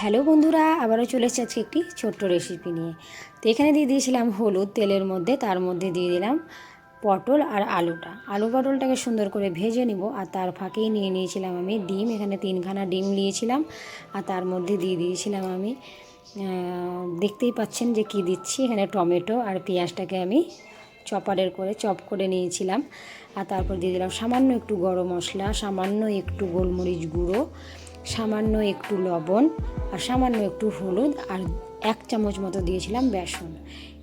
Hello বন্ধুরা, আবারও চলে এসেছি আজকে একটি ছোট্ট রেসিপি নিয়ে। তো এখানে দিয়ে দিয়েছিলাম হলুদ তেলের মধ্যে, তার মধ্যে দিয়ে দিলাম পটল আর আলু পটলটাকে সুন্দর করে ভেজে নিব। আর তার ফাঁকেই নিয়ে নিয়েছিলাম আমি ডিম, এখানে 3খানা ডিম নিয়েছিলাম। আর তার মধ্যে দিয়ে দিয়েছিলাম আমি দেখতেই পাচ্ছেন যে কি দিচ্ছি, এখানে টমেটো আর পেঁয়াজটাকে আমি চপারের করে চপ করে নিয়েছিলাম। আর তারপর দিয়ে দিলাম সামান্য একটু গরম মশলা, সামান্য একটু গোলমরিচ গুঁড়ো, সামান্য একটু লবণ আর সামান্য একটু হলুদ, আর 1 চামচ মতো দিয়েছিলাম বেসন।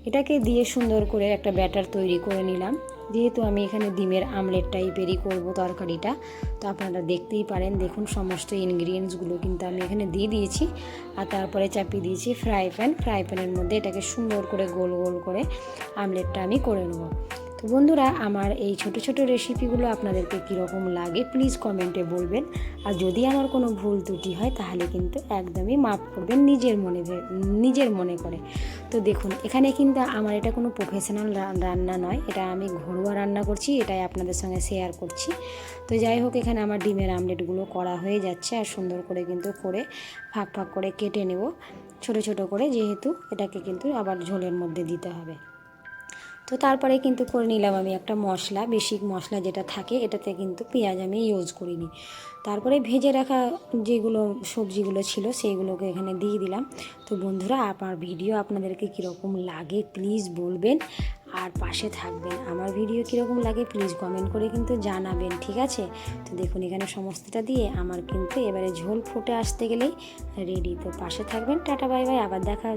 এটাকে দিয়ে সুন্দর করে একটা ব্যাটার তৈরি করে নিলাম। যেহেতু আমি এখানে ডিমের আমলেট টাইপেরই করবো তরকারিটা, তো আপনারা দেখতেই পারেন, দেখুন সমস্ত ইনগ্রিডিয়েন্টসগুলো কিন্তু আমি এখানে দিয়ে দিয়েছি। আর তারপরে চাপিয়ে দিয়েছি ফ্রাই প্যানের মধ্যে এটাকে সুন্দর করে গোল গোল করে আমলেটটা আমি করে নেবো। তো বন্ধুরা, আমার এই ছোট ছোট রেসিপিগুলো আপনাদেরকে কীরকম লাগে প্লিজ কমেন্টে বলবেন। আর যদি আমার কোনো ভুল ত্রুটি হয় তাহলে কিন্তু একদমই মাফ করবেন নিজের মনে করে। তো দেখুন, এখানে কিন্তু আমার এটা কোনো প্রফেশনাল রান্না নয়, এটা আমি ঘরোয়া রান্না করছি, এটাই আপনাদের সঙ্গে শেয়ার করছি। তো যাই হোক, এখানে আমার ডিমের আমলেটগুলো করা হয়ে যাচ্ছে। আর সুন্দর করে কিন্তু করে ভাগ করে কেটে নেব ছোট ছোট করে, যেহেতু এটাকে কিন্তু আবার ঝোলের মধ্যে দিতে হবে। তো তারপরে কিন্তু করে নিলাম আমি একটা মশলা, বেসিক মশলা যেটা থাকে, এটাতে কিন্তু পেঁয়াজ আমি ইউজ করিনি। তারপরে ভেজে রাখা যেগুলো সবজিগুলো ছিল সেইগুলোকে এখানে দিয়ে দিলাম। তো বন্ধুরা, আমার ভিডিও আপনাদেরকে কীরকম লাগে প্লিজ বলবেন, আর পাশে থাকবেন। আমার ভিডিও কীরকম লাগে প্লিজ কমেন্ট করে কিন্তু জানাবেন, ঠিক আছে? তো দেখুন, এখানে সমস্তটা দিয়ে আমার কিন্তু এবারে ঝোল ফুটে আসতে গেলেই রেডি। তো পাশে থাকবেন, টাটা বাই বাই, আবার দেখা।